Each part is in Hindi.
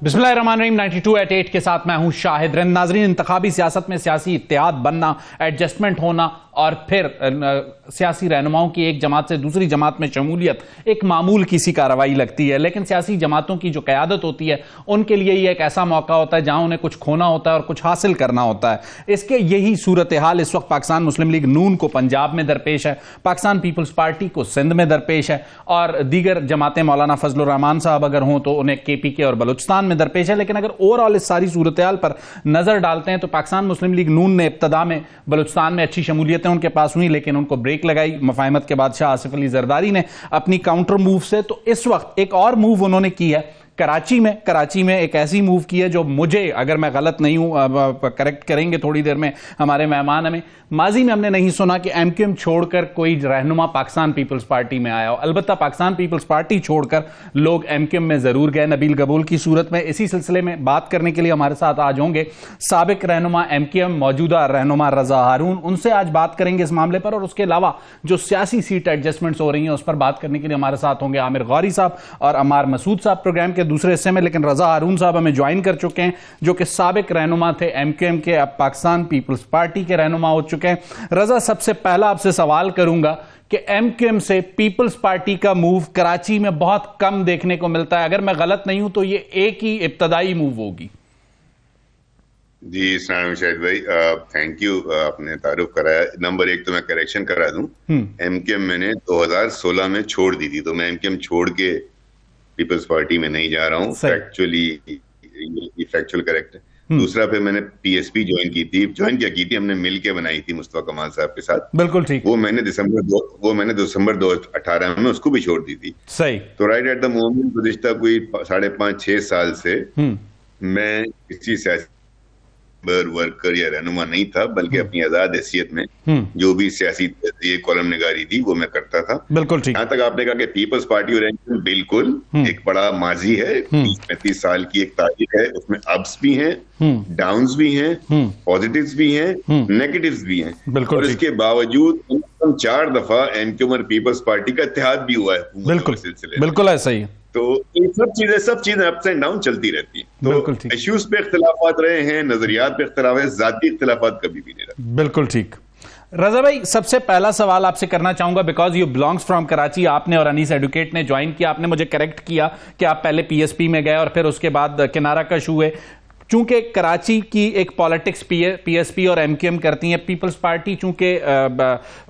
बिस्मिल्लाहिर्रहमानिर्रहीम 92/8 के साथ मैं हूं शाहिद रन। नाजरीन, इंतखाबी सियासत में सियासी इत्तेहाद बनना, एडजस्टमेंट होना और फिर सियासी रहनुमाओं की एक जमात से दूसरी जमात में शमूलियत एक मामूल की सी कार्रवाई लगती है, लेकिन सियासी जमातों की जो क़यादत होती है उनके लिए ये एक ऐसा मौका होता है जहां उन्हें कुछ खोना होता है और कुछ हासिल करना होता है। इसके यही सूरत हाल इस वक्त पाकिस्तान मुस्लिम लीग नून को पंजाब में दरपेश है, पाकिस्तान पीपल्स पार्टी को सिंध में दरपेश है और दीगर जमातें मौलाना फजलुर रहमान साहब अगर हों तो उन्हें KPK और बलूचिस्तान में दरपेश है। लेकिन अगर ओवरऑल इस सारी सूरत हाल पर नजर डालते हैं तो पाकिस्तान मुस्लिम लीग नून ने इब्तदा में बलूचिस्तान में अच्छी शमूलियतें उनके पास हुई, लेकिन उनको ब्रेक लगाई मफाहमत के बादशाह आसिफ अली जरदारी ने अपनी काउंटर मूव से। तो इस वक्त एक और मूव उन्होंने की है कराची में एक ऐसी मूव की है जो मुझे, अगर मैं गलत नहीं हूं, करेक्ट करेंगे थोड़ी देर में हमारे मेहमान हमें, माजी में हमने नहीं सुना कि MQM छोड़कर कोई रहनुमा पाकिस्तान पीपल्स पार्टी में आया हो। अलबत्ता पाकिस्तान पीपल्स पार्टी छोड़कर लोग MQM में जरूर गए नबील गबूल की सूरत में। इसी सिलसिले में बात करने के लिए हमारे साथ आज होंगे साबिक रहनुमा MQM, मौजूदा रहनुमा रजा हारून। उनसे आज बात करेंगे इस मामले पर और उसके अलावा जो सियासी सीट एडजस्टमेंट्स हो रही हैं उस पर बात करने के लिए हमारे साथ होंगे आमिर गौरी साहब और अमार मसूद साहब प्रोग्राम के दूसरे हिस्से में। लेकिन रजा हारून साहब हमें ज्वाइन कर चुके हैं जो कि साबिक रहनुमा थे MQM के, अब पाकिस्तान पीपल्स पार्टी के रहनुमा हो चुके हैं। रजा, सबसे पहला आपसे सवाल करूंगा कि MQM से पीपल्स पार्टी का मूव कराची में बहुत कम देखने को मिलता है, अगर मैं गलत नहीं हूं तो ये एक ही इब्तदाई मूव होगी। जी शाहिद भाई, थैंक यू, आपने तारुफ कराया। नंबर एक तो मैं करेक्शन करा दूं, MQM मैंने 2016 में छोड़ दी थी, तो मैं MQM छोड़ के पीपल्स पार्टी में नहीं जा रहा हूँ। फैक्चुअल करेक्ट है। दूसरा, फिर मैंने PSP ज्वाइन की थी, हमने मिल के बनाई थी मुस्तफा कमाल साहब के साथ। बिल्कुल ठीक। वो मैंने दिसंबर 2018 में उसको भी छोड़ दी थी। सही। तो राइट एट द मोमेंट गुज़िश्ता कोई 5.5-6 साल से मैं किसी सियासी वर्कर या रहनुमा नहीं था, बल्कि अपनी आजाद हैसियत में जो भी सियासी कॉलम निगारी थी वो मैं करता था। बिल्कुल ठीक। यहाँ तक आपने कहा कि पीपल्स पार्टी और MQM बिल्कुल एक बड़ा माजी है, 30-35 साल की एक तारीख है, उसमें अप्स भी हैं, डाउन्स भी हैं, पॉजिटिव्स भी हैं, नेगेटिव्स भी हैं। बिल्कुल। और इसके बावजूद 4 दफा MQM और पीपल्स पार्टी का इत्तेहाद भी हुआ है बिल्कुल सिलसिले। बिल्कुल ऐसा ही है। तो ये सब चीजें अप्स एंड डाउन चलती रहती हैं। तो इश्यूज पे इख्तिलाफात रहे हैं, नजरियात पे इख्तिलाफ है, जाती इख्तिलाफात कभी भी नहीं रहे। बिल्कुल ठीक। रजा भाई, सबसे पहला सवाल आपसे करना चाहूंगा, because you belongs from Karachi, आपने और अनीस एडवोकेट ने ज्वाइन किया, आपने मुझे करेक्ट किया कि आप पहले PSP में गए और फिर उसके बाद किनारा कश हुए। चूंकि कराची की एक पॉलिटिक्स PSP और MQM करती है, पीपल्स पार्टी चूंकि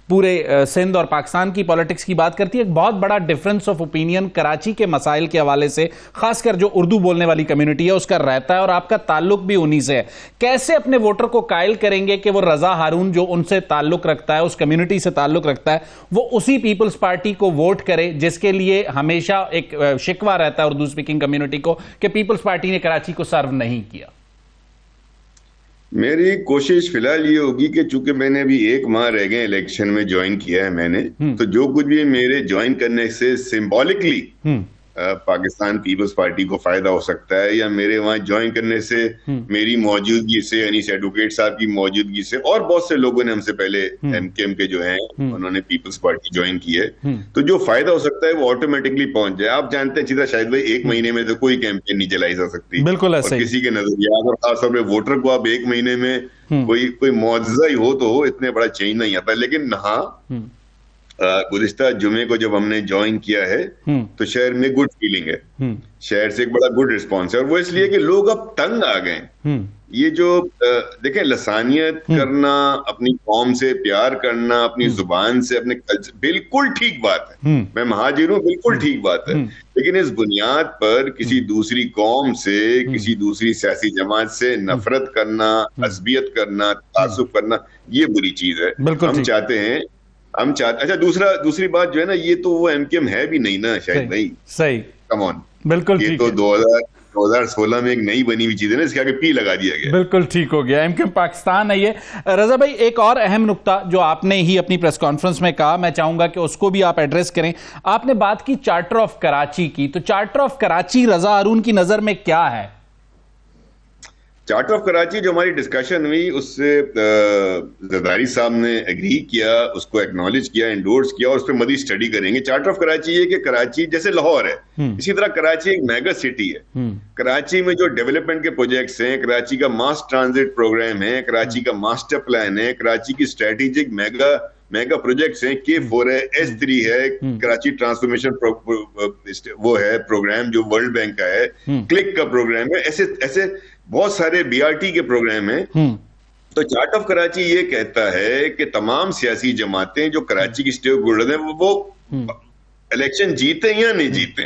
पूरे सिंध और पाकिस्तान की पॉलिटिक्स की बात करती है, एक बहुत बड़ा डिफरेंस ऑफ ओपिनियन कराची के मसाइल के हवाले से, खासकर जो उर्दू बोलने वाली कम्युनिटी है उसका रहता है और आपका ताल्लुक भी उन्हीं से है। कैसे अपने वोटर को कायल करेंगे कि वो रजा हारून जो उनसे ताल्लुक रखता है, उस कम्युनिटी से ताल्लुक रखता है, वो उसी पीपल्स पार्टी को वोट करे जिसके लिए हमेशा एक शिकवा रहता है उर्दू स्पीकिंग कम्युनिटी को कि पीपल्स पार्टी ने कराची को सर्व नहीं किया? मेरी कोशिश फिलहाल ये होगी कि चूंकि मैंने अभी 1 माह रह गए इलेक्शन में ज्वाइन किया है मैंने, तो जो कुछ भी मेरे ज्वाइन करने से सिंबॉलिकली पाकिस्तान पीपल्स पार्टी को फायदा हो सकता है, या मेरे वहां ज्वाइन करने से मेरी मौजूदगी से, अनीस एडवोकेट साहब की मौजूदगी से, और बहुत से लोगों ने हमसे पहले MQM के जो हैं उन्होंने पीपल्स पार्टी ज्वाइन की है, तो जो फायदा हो सकता है वो ऑटोमेटिकली पहुंच जाए। आप जानते हैं शायद भाई, 1 महीने में तो कोई कैंपेन नहीं चलाई जा सकती। बिल्कुल ऐसा ही। किसी के नजरियात और खासतौर पर वोटर को आप 1 महीने में कोई मुआवजा ही हो तो हो, इतने बड़ा चेंज नहीं आता। लेकिन हाँ, गुज़िश्ता जुमे को जब हमने ज्वाइन किया है तो शहर में गुड फीलिंग है, शहर से एक बड़ा गुड रिस्पॉन्स है, और वो इसलिए कि लोग अब तंग आ गए। ये जो देखें, लसानियत करना, अपनी कौम से प्यार करना, अपनी जुबान से, अपने कल्चर, बिल्कुल ठीक बात है। मैं महाजिर हूं, बिल्कुल ठीक बात है। लेकिन इस बुनियाद पर किसी दूसरी कौम से, किसी दूसरी सियासी जमात से नफरत करना, असबियत करना, तासुब करना, ये बुरी चीज है। हम चाहते हैं अच्छा, दूसरी बात जो है ना, ये तो वो MQM है भी नहीं ना शायद भाई। सही। Come on. बिल्कुल। ये तो 2016 में एक नई बनी हुई चीज है ना, इसके आगे P लगा दिया गया। बिल्कुल ठीक हो गया, MQM पाकिस्तान है ये। रजा भाई, एक और अहम नुक्ता जो आपने ही अपनी प्रेस कॉन्फ्रेंस में कहा, मैं चाहूंगा कि उसको भी आप एड्रेस करें। आपने बात की चार्टर ऑफ कराची की, तो चार्टर ऑफ कराची रजा हारून की नजर में क्या है? चार्टर ऑफ कराची जो हमारी डिस्कशन हुई उससे जरदारी साहब ने एग्री किया, उसको एक्नॉलेज किया, एंडोर्स किया और उस पर मजीद स्टडी करेंगे। चार्टर ऑफ कराची ये कि कराची जैसे लाहौर है, इसी तरह कराची एक मेगा सिटी है। कराची में जो डेवलपमेंट के प्रोजेक्ट्स हैं, कराची का मास ट्रांजिट प्रोग्राम है, कराची का मास्टर प्लान है, कराची की स्ट्रेटेजिक मेगा प्रोजेक्ट्स हैं, K4 है, S3 है, कराची ट्रांसफॉर्मेशन वो है प्रोग्राम जो वर्ल्ड बैंक का है, क्लिक का प्रोग्राम है, ऐसे बहुत सारे BRT के प्रोग्राम हैं। तो चार्टर ऑफ कराची ये कहता है कि तमाम सियासी जमातें जो कराची की स्टेक होल्डर हैं वो इलेक्शन जीते या नहीं जीते,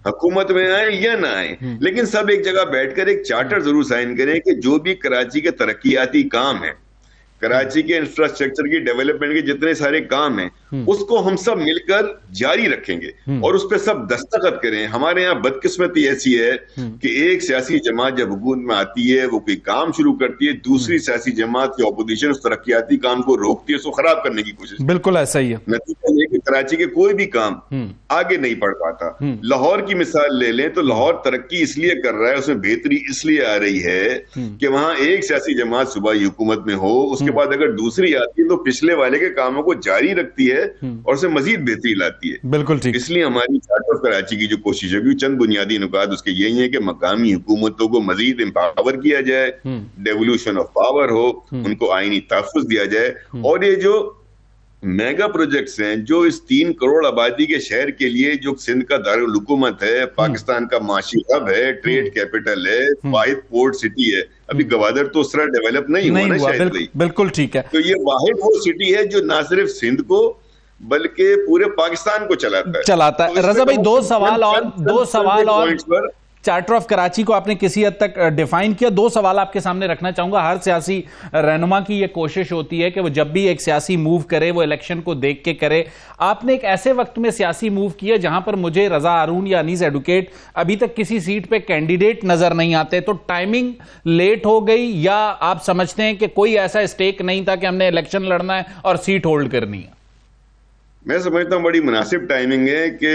हुकूमत में आए या ना आए, लेकिन सब एक जगह बैठकर एक चार्टर जरूर साइन करें कि जो भी कराची के तरक्याती काम है, कराची के इंफ्रास्ट्रक्चर की डेवलपमेंट के जितने सारे काम हैं, उसको हम सब मिलकर जारी रखेंगे और उस पर सब दस्तखत करें। हमारे यहाँ बदकिस्मती ऐसी है कि एक सियासी जमात जब हुकूमत में आती है, वो कोई काम शुरू करती है, दूसरी सियासी जमात की ऑपोजिशन उस तरक्याती काम को रोकती है, उसको खराब करने की कोशिश। बिल्कुल ऐसा ही है। नतीजा ये कि कराची के कोई भी काम आगे नहीं बढ़ पाता। लाहौर की मिसाल ले लें तो लाहौर तरक्की इसलिए कर रहा है, उसमें बेहतरी इसलिए आ रही है कि वहां एक सियासी जमात सूबाई हुकूमत में हो, उसके बाद अगर दूसरी आती है तो पिछले वाले के कामों को जारी रखती है और उसे मजीद बेहतरी लाती है। बिल्कुल ठीक। इसलिए हमारी चार्टर ऑफ कराची की जो कोशिश है, चंद बुनियादी नुकात उसके यही है कि मकामी हुकूमतों को मजीद एम्पावर किया जाए, डेवोल्यूशन ऑफ पावर हो, उनको आईनी तहफ्फुज़ दिया जाए, और ये जो मेगा प्रोजेक्ट्स हैं जो इस 3 करोड़ आबादी के शहर के लिए, जो सिंध का दारुल हुकूमत है, पाकिस्तान का माशी हब है, ट्रेड कैपिटल है, वाहिद पोर्ट सिटी है, अभी गवादर तो उस तरह डेवलप नहीं हुआ ना शायद। बिल्कुल ठीक है। तो ये वाहिद वो सिटी है जो ना सिर्फ सिंध को बल्कि पूरे पाकिस्तान को चलाता है। रजा भाई, दो सवाल और चार्टर ऑफ कराची को आपने किसी हद तक डिफाइन किया। 2 सवाल आपके सामने रखना चाहूंगा। हर सियासी रहनुमा की यह कोशिश होती है कि वो जब भी एक सियासी मूव करे वो इलेक्शन को देख के करे। आपने एक ऐसे वक्त में सियासी मूव किया जहां पर मुझे रजा हारून या अनीस एडवोकेट अभी तक किसी सीट पे कैंडिडेट नजर नहीं आते, तो टाइमिंग लेट हो गई या आप समझते हैं कि कोई ऐसा स्टेक नहीं था कि हमने इलेक्शन लड़ना है और सीट होल्ड करनी है? मैं समझता हूँ बड़ी मुनासिब टाइमिंग है कि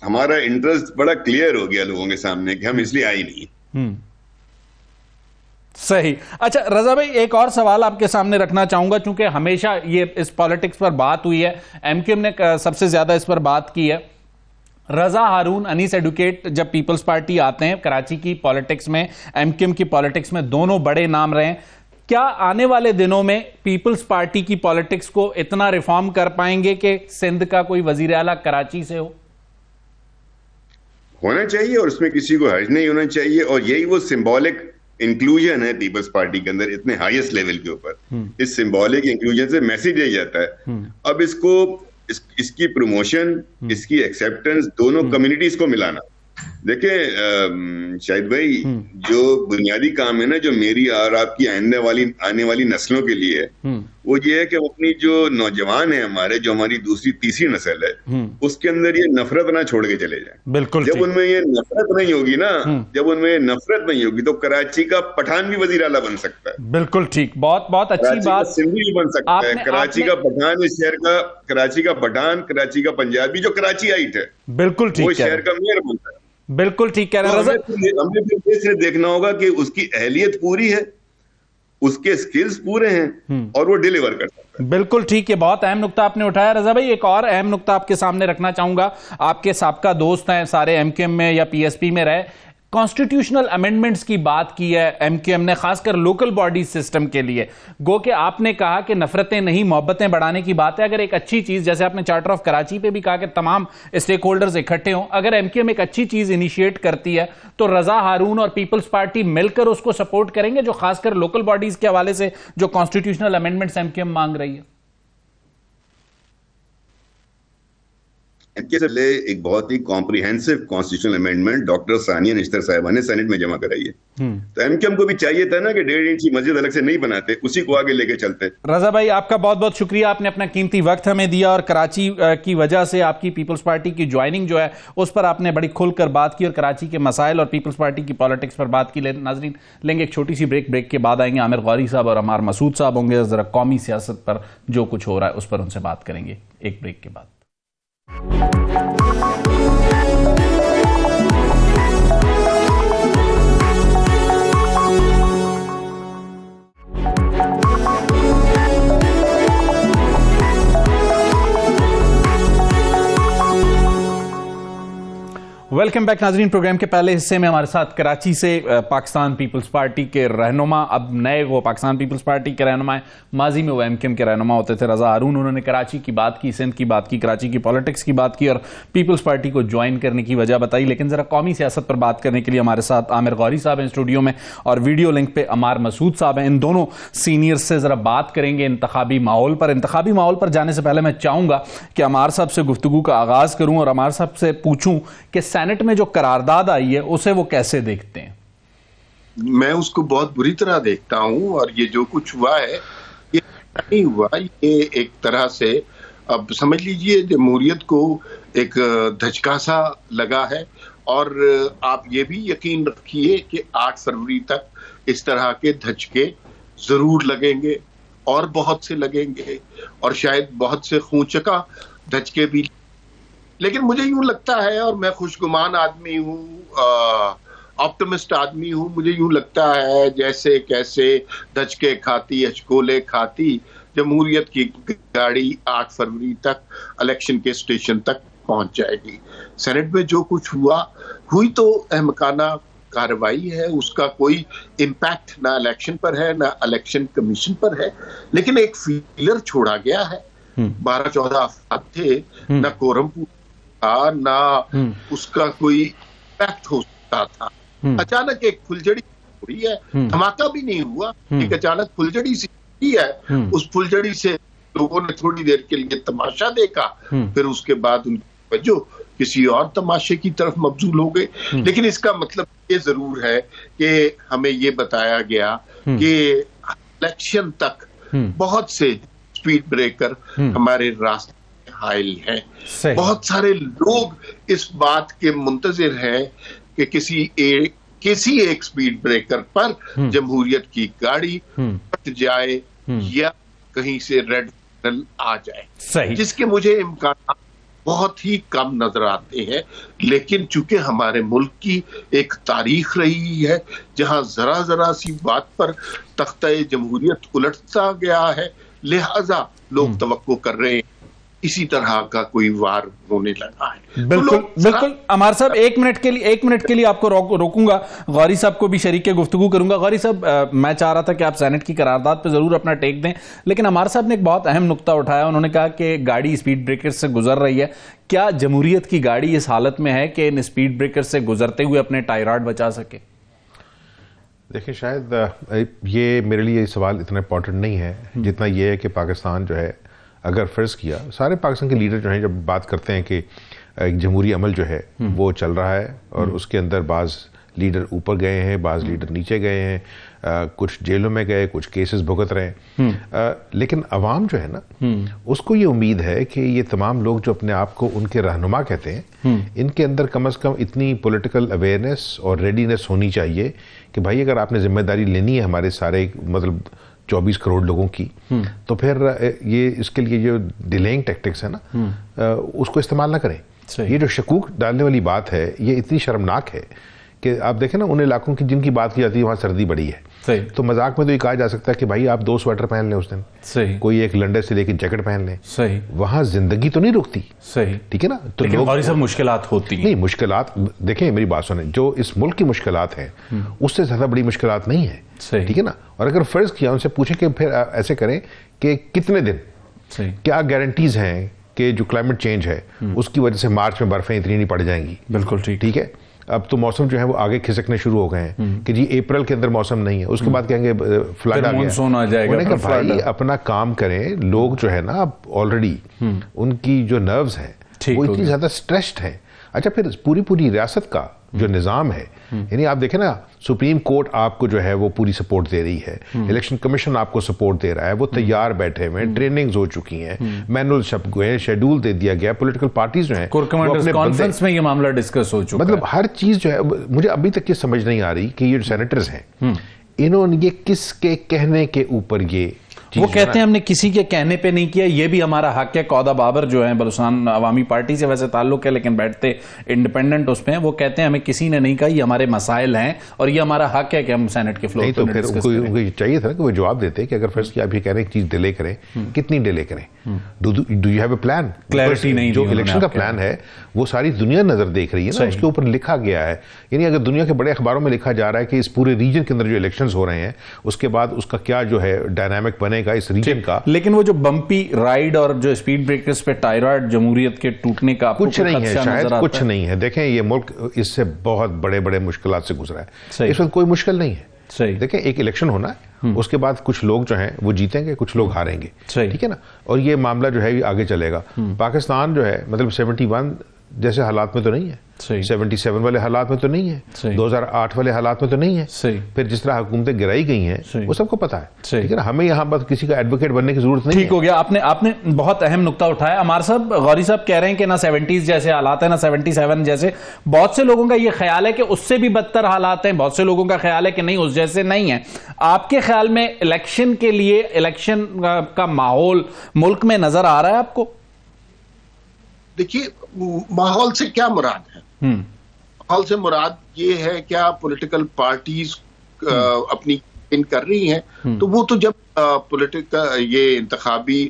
हमारा इंटरेस्ट बड़ा क्लियर हो गया लोगों के सामने कि हम इसलिए आए नहीं। सही। अच्छा रजा भाई, एक और सवाल आपके सामने रखना चाहूंगा, चूंकि हमेशा ये इस पॉलिटिक्स पर बात हुई है, एमक्यूएम ने सबसे ज्यादा इस पर बात की है। रजा हारून, अनीस एडवोकेट जब पीपल्स पार्टी आते हैं कराची की पॉलिटिक्स में, एमक्यूएम की पॉलिटिक्स में, दोनों बड़े नाम रहे हैं। क्या आने वाले दिनों में पीपल्स पार्टी की पॉलिटिक्स को इतना रिफॉर्म कर पाएंगे कि सिंध का कोई वजीर आला कराची से होना चाहिए और उसमें किसी को हर्ज नहीं होना चाहिए, और यही वो सिंबॉलिक इंक्लूजन है पीपल्स पार्टी के अंदर इतने हाईएस्ट लेवल के ऊपर। इस सिंबॉलिक इंक्लूजन से मैसेज यही जाता है। अब इसकी प्रमोशन, इसकी एक्सेप्टेंस दोनों कम्युनिटीज को मिलाना। देखिए शाहिद भाई, जो बुनियादी काम है ना जो मेरी और आपकी आने वाली नस्लों के लिए है, वो ये है कि अपनी जो नौजवान है हमारे, जो हमारी दूसरी तीसरी नस्ल है, उसके अंदर ये नफरत ना छोड़ के चले जाए। बिल्कुल। जब उनमें ये नफरत नहीं होगी ना, जब उनमें ये नफरत नहीं होगी तो कराची का पठान भी वजीर आला बन सकता है। बिल्कुल ठीक, बहुत अच्छी बात। सिंधी भी बन सकता है। कराची का पठान, इस शहर का कराची का पठान, कराची का पंजाबी जो कराची आइट है, बिल्कुल ठीक, वो शहर का मेयर बनता है। बिल्कुल ठीक कह रहे हैं। हमने फिर देखना होगा कि उसकी अहलियत पूरी है, उसके स्किल्स पूरे हैं और वो डिलीवर कर सकता है। बिल्कुल ठीक है, बहुत अहम नुक्ता आपने उठाया। रजा भाई, एक और अहम नुक्ता आपके सामने रखना चाहूंगा। आपके साबका दोस्त हैं, सारे एमक्यूएम में या पीएसपी में रहे, कॉन्स्टिट्यूशनल अमेंडमेंट्स की बात की है एमक्यूएम ने, खासकर लोकल बॉडी सिस्टम के लिए। गो कि आपने कहा कि नफरतें नहीं मोहब्बतें बढ़ाने की बात है। अगर एक अच्छी चीज, जैसे आपने चार्टर ऑफ कराची पे भी कहा कि तमाम स्टेक होल्डर्स इकट्ठे हों, अगर एमक्यूएम एक अच्छी चीज इनिशिएट करती है तो रजा हारून और पीपल्स पार्टी मिलकर उसको सपोर्ट करेंगे, जो खासकर लोकल बॉडीज के हवाले से जो कॉन्स्टिट्यूशनल अमेंडमेंट्स एमक्यूएम मांग रही है। एक बहुत ही comprehensive constitutional amendment doctor Sania Nishtar साहिबा ने सेनेट में जमा कराई है। तो एमक्यूएम को भी चाहिए था ना कि 1.5 इंच की मस्जिद अलग से नहीं बनाते, उसी को आगे लेके चलते। रजा भाई, आपका बहुत बहुत शुक्रिया, आपने अपना कीमती वक्त हमें दिया और कराची की वजह से आपकी पीपल्स पार्टी की ज्वाइनिंग जो है उस पर आपने बड़ी खुलकर बात की और कराची के मसाइल और पीपल्स पार्टी की पॉलिटिक्स पर बात की। नाजरीन, लेंगे एक छोटी सी ब्रेक के बाद आएंगे आमिर गौरी साहब और अमार मसूद साहब होंगे, जरा कौमी सियासत पर जो कुछ हो रहा है उस पर उनसे बात करेंगे एक ब्रेक के बाद। वेलकम बैक नाजरीन। प्रोग्राम के पहले हिस्से में हमारे साथ कराची से पाकिस्तान पीपल्स पार्टी के रहनुमा, अब नए वो पाकिस्तान पीपल्स पार्टी के रहनुमा हैं, माजी में वो एमकेएम के रहनुमा होते थे, रजा हारून। उन्होंने कराची की बात की, सिंध की बात की, कराची की पॉलिटिक्स की बात की और पीपल्स पार्टी को ज्वाइन करने की वजह बताई। लेकिन जरा कौमी सियासत पर बात करने के लिए हमारे साथ आमिर गौरी साहब हैं स्टूडियो में और वीडियो लिंक पे अमार मसूद साहब हैं। इन दोनों सीनियर से जरा बात करेंगे इंतखाबी माहौल पर। इंतखाबी माहौल पर जाने से पहले मैं चाहूंगा कि अमार साहब से गुफ्तगू का आगाज करूं और अमार साहब से पूछूं कि सेनेट में जो करारदाद आई है उसे वो कैसे देखते हैं? मैं उसको बहुत बुरी तरह देखता हूं और ये जो कुछ हुआ है ये नहीं हुआ, ये एक तरह से अब समझ लीजिए जमहूरियत को एक धचका सा लगा है। और आप ये भी यकीन रखिए कि 8 फरवरी तक इस तरह के धचके जरूर लगेंगे और बहुत से लगेंगे और शायद बहुत से खूंचका धचके भी। लेकिन मुझे यूं लगता है, और मैं खुशगुमान आदमी हूँ, ऑप्टिमिस्ट आदमी हूँ, मुझे यूं लगता है जैसे कैसे धचके खाती हचकोले खाती जमहूरियत की गाड़ी 8 फरवरी तक इलेक्शन के स्टेशन तक पहुंच जाएगी। सेनेट में जो कुछ हुई तो अहमकाना कार्रवाई है, उसका कोई इम्पैक्ट ना इलेक्शन पर है ना इलेक्शन कमीशन पर है, लेकिन एक फीलर छोड़ा गया है। 12-14 अफराद थे, ना कोरम ना उसका कोई इम्पैक्ट हो सकता था। अचानक एक फुलझड़ी हुई है, धमाका भी नहीं हुआ, एक अचानक फुलझड़ी सी है। उस फुलझड़ी से लोगों ने थोड़ी देर के लिए तमाशा देखा, फिर उसके बाद उनकी वजह किसी और तमाशे की तरफ मबजूल हो गए। लेकिन इसका मतलब ये जरूर है कि हमें ये बताया गया कि इलेक्शन तक बहुत से स्पीड ब्रेकर हमारे रास्ते हाइल हैं। बहुत सारे लोग इस बात के मुंतजिर हैं कि किसी एक स्पीड ब्रेकर पर जमहूरियत की गाड़ी फट जाए या कहीं से रेड सिग्नल आ जाए, जिसके मुझे इम्कान बहुत ही कम नजर आते हैं। लेकिन चूंकि हमारे मुल्क की एक तारीख रही है जहां जरा जरा सी बात पर तख्ता जमहूरियत उलटता गया है, लिहाजा लोग तवक्को कर रहे हैं इसी तरह का कोई वार होने लगा है। बिल्कुल बिल्कुल। अमार साहब एक मिनट के लिए आपको रोकूंगा, गौरी साहब को भी शरीक के गुफ्तगू करूंगा। गौरी साहब, मैं चाह रहा था कि आप सेनेट की करारदाद पे जरूर अपना टेक दें, लेकिन अमार साहब ने एक बहुत अहम नुक्ता उठाया। उन्होंने कहा कि गाड़ी स्पीड ब्रेकर से गुजर रही है। क्या जमहूरियत की गाड़ी इस हालत में है कि इन स्पीड ब्रेकर से गुजरते हुए अपने टायराड बचा सके? देखिए, शायद ये मेरे लिए ये सवाल इतना इंपॉर्टेंट नहीं है जितना ये है कि पाकिस्तान जो है, अगर फर्ज किया सारे पाकिस्तान के लीडर जो हैं जब बात करते हैं कि एक जमहूरी अमल जो है वो चल रहा है और उसके अंदर बाज़ लीडर ऊपर गए हैं, बाज़ लीडर नीचे गए हैं, कुछ जेलों में गए, कुछ केसेस भुगत रहे हैं, लेकिन अवाम जो है ना उसको ये उम्मीद है कि ये तमाम लोग जो अपने आप को उनके रहनुमा कहते हैं, इनके अंदर कम से कम इतनी पॉलिटिकल अवेयरनेस और रेडीनेस होनी चाहिए कि भाई अगर आपने जिम्मेदारी लेनी है हमारे सारे मतलब 24 करोड़ लोगों की, तो फिर ये इसके लिए जो डिलेइंग टैक्टिक्स है ना उसको इस्तेमाल ना करें। ये जो शकूक डालने वाली बात है ये इतनी शर्मनाक है कि आप देखें ना उन इलाकों की जिनकी बात की जाती है वहां सर्दी बड़ी है, तो मजाक में तो ये कहा जा सकता है कि भाई आप 2 स्वेटर पहन लें उस दिन, सही, कोई एक लंडे से लेकर जैकेट पहन लें, सही, वहां जिंदगी तो नहीं रुकती, सही, ठीक है ना। तो लोग सब मुश्किलात होती नहीं, मुश्किलात देखें, मेरी बात सुने, जो इस मुल्क की मुश्किलात है उससे ज्यादा बड़ी मुश्किलात नहीं है, ठीक है ना। और अगर फर्ज किया उनसे पूछे कि फिर ऐसे करें कि कितने दिन, क्या गारंटीज हैं कि जो क्लाइमेट चेंज है उसकी वजह से मार्च में बर्फें इतनी नहीं पड़ जाएंगी? बिल्कुल ठीक है। अब तो मौसम जो है वो आगे खिसकने शुरू हो गए हैं कि जी अप्रैल के अंदर मौसम नहीं है, उसके बाद कहेंगे फ्लड आ गया। उन्हें कहा भाई अपना काम करें, लोग जो है ना ऑलरेडी उनकी जो नर्व्स हैं वो इतनी ज्यादा स्ट्रेस्ड है। अच्छा, फिर पूरी रियासत का जो निजाम है, यानी आप देखें ना सुप्रीम कोर्ट आपको जो है वो पूरी सपोर्ट दे रही है, इलेक्शन कमीशन आपको सपोर्ट दे रहा है, वो तैयार बैठे हुए हैं, ट्रेनिंग्स हो चुकी हैं, मैनुअल छप गए, शेड्यूल दे दिया गया, पॉलिटिकल पार्टीज जो है अपने कॉन्फ्रेंस में ये मामला डिस्कस हो चुका है। मतलब हर चीज जो है, मुझे अभी तक ये समझ नहीं आ रही कि ये जो सेनेटर्स हैं इन्होंने ये किसके कहने के ऊपर ये वो कहते हैं हमने किसी के कहने पे नहीं किया, ये भी हमारा हक है। कौदा बाबर जो है बलूचिस्तान अवामी पार्टी से वैसे ताल्लुक है लेकिन बैठते इंडिपेंडेंट उसमें हैं, वो कहते हैं हमें किसी ने नहीं कहा, ये हमारे मसाइल हैं और ये हमारा हक है कि हम सेनेट के फ्लोर पे। तो फिर उनको चाहिए था कि वो जवाब देते कि अगर फर्स्ट आप ये कह रहे हैं चीज डिले करें, कितनी डिले करें, do you have a plan? Clarity नहीं, जो इलेक्शन का प्लान है वो सारी दुनिया नजर देख रही है ना, उसके ऊपर लिखा गया है। यानी अगर दुनिया के बड़े अखबारों में लिखा जा रहा है कि इस पूरे रीजन के अंदर जो इलेक्शंस हो रहे हैं उसके बाद उसका क्या जो है डायनामिक बनेगा इस रीजन का। लेकिन वो जो बम्पी राइड और जो स्पीड ब्रेकर्स पे टायराइड जमहूरियत के टूटने का कुछ नहीं है, शायद कुछ नहीं है। देखें ये मुल्क इससे बहुत बड़े बड़े मुश्किलात से गुजरा है, इस वक्त कोई मुश्किल नहीं है। देखें एक इलेक्शन होना है, उसके बाद कुछ लोग जो हैं वो जीतेंगे, कुछ लोग हारेंगे, ठीक है ना। और ये मामला जो है ये आगे चलेगा। पाकिस्तान जो है मतलब 71 जैसे हालात में तो नहीं है, 77 वाले हालात में तो नहीं है, 2008 वाले हालात में तो नहीं है, फिर जिस तरह हुकूमतें गिराई गई हैं वो सबको पता है, ठीक है ना। हमें यहाँ बस किसी का एडवोकेट बनने की जरूरत नहीं है। ठीक हो गया, आपने बहुत अहम नुक्ता उठाया। अमार साहब, गौरी साहब कह रहे हैं कि ना 70s जैसे हालात है ना 77 जैसे। बहुत से लोगों का ये ख्याल है कि उससे भी बदतर हालात हैं, बहुत से लोगों का ख्याल है कि नहीं उस जैसे नहीं है। आपके ख्याल में इलेक्शन के लिए इलेक्शन का माहौल मुल्क में नजर आ रहा है आपको? देखिए, माहौल से क्या मुराद है? माहौल से मुराद ये है क्या पॉलिटिकल पार्टीज अपनी कैंपेन कर रही हैं, तो वो तो जब पॉलिटिकल ये इंतखाबी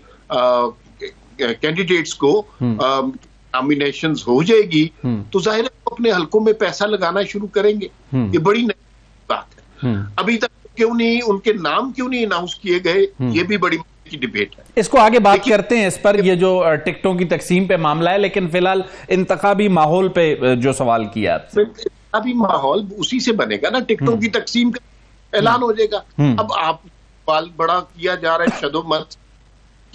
कैंडिडेट्स को नॉमिनेशंस हो जाएगी तो जाहिर है वो अपने हलकों में पैसा लगाना शुरू करेंगे। ये बड़ी नई बात है। अभी तक क्यों नहीं उनके नाम क्यों नहीं अनाउंस किए गए, ये भी बड़ी की डिबेट है। इसको आगे बात करते हैं, इस पर ये जो टिकटों की तकसीम पे मामला है, लेकिन फिलहाल इंतखाबी माहौल पे जो सवाल किया आपसे। इंतखाबी माहौल उसी से बनेगा ना, टिकटों की तकसीम का ऐलान हो जाएगा। अब आप सवाल बड़ा किया जा रहा है शदोमत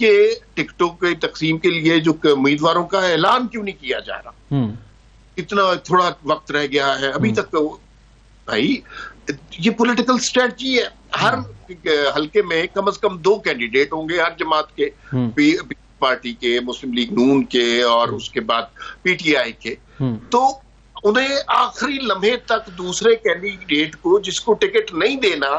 के टिकटों की तकसीम के लिए जो उम्मीदवारों का ऐलान क्यों नहीं किया जा रहा, इतना थोड़ा वक्त रह गया है अभी तक। भाई ये पॉलिटिकल स्ट्रेटजी है, हर हल्के में कम से कम 2 कैंडिडेट होंगे हर जमात के, पार्टी के, मुस्लिम लीग नून के और उसके बाद पीटीआई के। तो उन्हें आखिरी लम्हे तक दूसरे कैंडिडेट को जिसको टिकट नहीं देना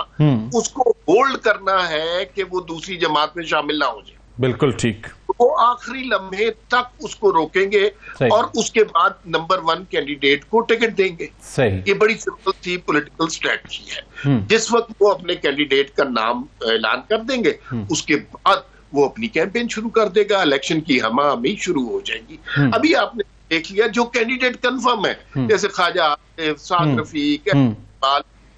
उसको होल्ड करना है कि वो दूसरी जमात में शामिल ना हो जाए। बिल्कुल ठीक। वो आखिरी लम्हे तक उसको रोकेंगे और उसके बाद नंबर 1 कैंडिडेट को टिकट देंगे। ये बड़ी सिंपल सी पॉलिटिकल स्ट्रेटजी है। जिस वक्त वो अपने कैंडिडेट का नाम ऐलान कर देंगे उसके बाद वो अपनी कैंपेन शुरू कर देगा, इलेक्शन की हमामी शुरू हो जाएगी। अभी आपने देख लिया जो कैंडिडेट कंफर्म है, जैसे ख्वाजा साद रफीक,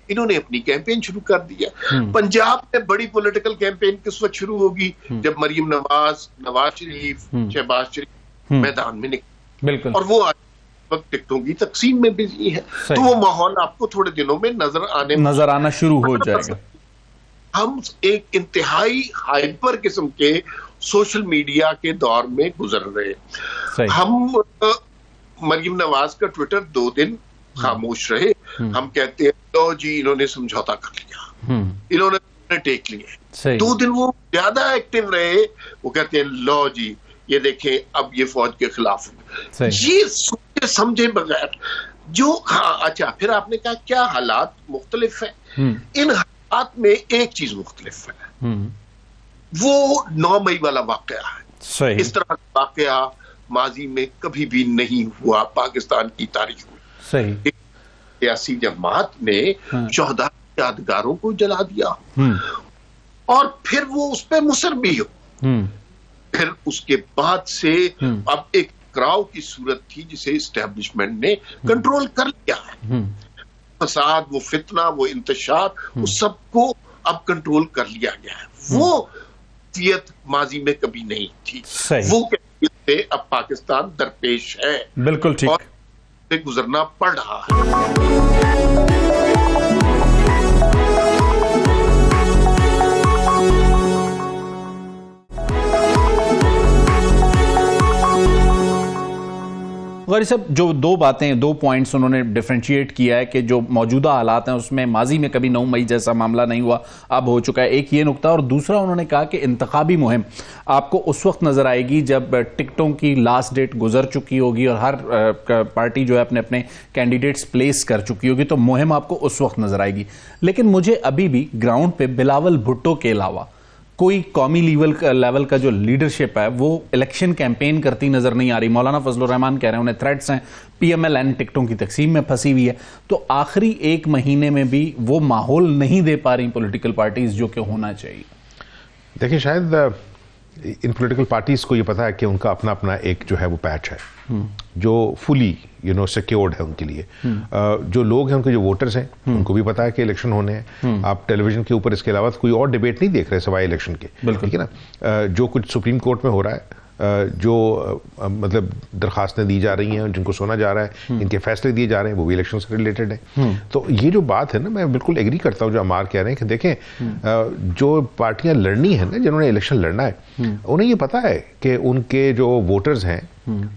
इन्होंने अपनी कैंपेन शुरू कर दिया। पंजाब में बड़ी पॉलिटिकल कैंपेन किस वक्त शुरू होगी, जब मरियम नवाज, नवाज शरीफ, शहबाज शरीफ मैदान में निकले। बिल्कुल। और वो आज वक्त टिकटों की तकसीम में बिजी है, तो वो माहौल आपको थोड़े दिनों में नजर आना शुरू हो जाएगा। हम एक इंतहाई हाइपर किस्म के सोशल मीडिया के दौर में गुजर रहे हैं। हम मरियम नवाज का ट्विटर 2 दिन खामोश रहे, हम कहते हैं लो जी इन्होंने समझौता कर लिया, इन्होंने टेक लिए। 2 दिन वो ज्यादा एक्टिव रहे, वो कहते हैं लो जी ये देखें अब ये फौज के खिलाफ। ये सोचे समझे बगैर जो अच्छा फिर आपने कहा क्या हालात मुख्तलिफ है, इन हालात में एक चीज मुख्तलिफ है, वो 9 मई वाला वाकया है। इस तरह का वाकया माजी में कभी भी नहीं हुआ पाकिस्तान की तारीख में। सियासी जमात ने 14 यादगारों को जला दिया और फिर वो उस पर मुसर भी हो। फिर उसके बाद से अब एक क्राउ की सूरत थी जिसे इस्टेब्लिशमेंट ने कंट्रोल कर लिया है। फसाद, वो फितना, वो इंतशार, वो सबको अब कंट्रोल कर लिया गया है। वो कैफियत माजी में कभी नहीं थी, वो कैफियत से अब पाकिस्तान दरपेश है। बिल्कुल ठीक। और से गुजरना पड़ रहा है। गौरी साहब, जो 2 पॉइंट्स उन्होंने डिफरेंशिएट किया है कि जो मौजूदा हालात हैं उसमें माजी में कभी 9 मई जैसा मामला नहीं हुआ, अब हो चुका है, एक ये नुकता। और दूसरा उन्होंने कहा कि इंतखाबी मुहिम आपको उस वक्त नजर आएगी जब टिकटों की लास्ट डेट गुजर चुकी होगी और हर पार्टी जो है अपने अपने कैंडिडेट्स प्लेस कर चुकी होगी, तो मुहिम आपको उस वक्त नजर आएगी। लेकिन मुझे अभी भी ग्राउंड पे बिलावल भुट्टो के अलावा कोई कौमी लेवल का जो लीडरशिप है वो इलेक्शन कैंपेन करती नजर नहीं आ रही। मौलाना फजलुर रहमान कह रहे हैं उन्हें थ्रेट्स हैं, PMLN टिकटों की तकसीम में फंसी हुई है, तो आखिरी 1 महीने में भी वो माहौल नहीं दे पा रही पॉलिटिकल पार्टीज जो कि होना चाहिए। देखिए, शायद इन पॉलिटिकल पार्टीज को ये पता है कि उनका अपना अपना एक जो है वो पैच है जो फुली सिक्योर्ड है उनके लिए। जो लोग हैं, उनके जो वोटर्स हैं, उनको भी पता है कि इलेक्शन होने हैं। आप टेलीविजन के ऊपर इसके अलावा कोई और डिबेट नहीं देख रहे सिवाय इलेक्शन के, ठीक है ना। जो कुछ सुप्रीम कोर्ट में हो रहा है, जो मतलब दरखास्तें दी जा रही हैं, जिनको सुना जा रहा है, इनके फैसले दिए जा रहे हैं, वो भी इलेक्शन से रिलेटेड है। तो ये जो बात है ना, मैं बिल्कुल एग्री करता हूँ जो अमार कह रहे हैं कि देखें जो पार्टियां लड़नी है ना, जिन्होंने इलेक्शन लड़ना है, उन्हें ये पता है कि उनके जो वोटर्स हैं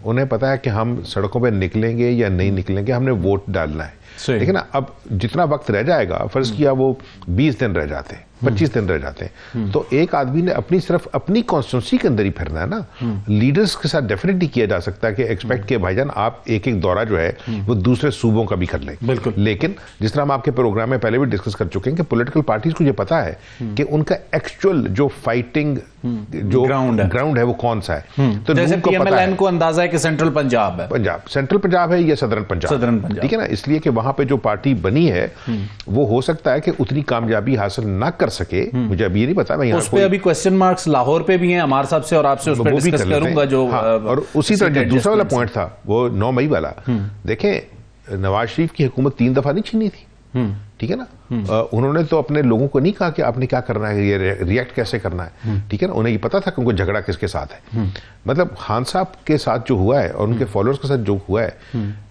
उन्हें पता है कि हम सड़कों पर निकलेंगे या नहीं निकलेंगे, हमने वोट डालना है। देखिए ना, अब जितना वक्त रह जाएगा, फर्ज किया वो 20 दिन रह जाते हैं, 25 दिन रह जाते हैं, तो एक आदमी ने अपनी सिर्फ अपनी कॉन्स्टिट्यूंसी के अंदर ही फिरना है ना। लीडर्स के साथ डेफिनेटली किया जा सकता है कि एक्सपेक्ट किया भाईजान आप एक एक दौरा जो है वो दूसरे सूबों का भी कर लें। बिल्कुल। लेकिन जिस तरह हम आपके प्रोग्राम में पहले भी डिस्कस कर चुके हैं कि पॉलिटिकल पार्टीज को ये पता है कि उनका एक्चुअल जो फाइटिंग जो ग्राउंड है वो कौन सा है। तो जैसे पीएमएलएन को अंदाजा है कि सेंट्रल पंजाब है, सेंट्रल पंजाब है या सदर्न पंजाब, ठीक है ना। इसलिए कि वहां पे जो पार्टी बनी है वो हो सकता है कि उतनी कामयाबी हासिल ना कर सके, मुझे अभी नहीं पता। मैं उस पे अभी क्वेश्चन मार्क्स लाहौर पे भी हैं अमार साहब से, और आपसे उस पे डिस्कस करूंगा जो और उसी तरह दूसरा वाला पॉइंट था वो 9 मई वाला। देखें, नवाज शरीफ की हुकूमत 3 दफा नहीं छीनी थी, ठीक है ना। उन्होंने तो अपने लोगों को नहीं कहा कि आपने क्या करना है, ये रिएक्ट कैसे करना है, ठीक है ना। उन्हें ये पता था कि उनको झगड़ा किसके साथ है। मतलब खान साहब के साथ जो हुआ है और उनके फॉलोअर्स के साथ जो हुआ है,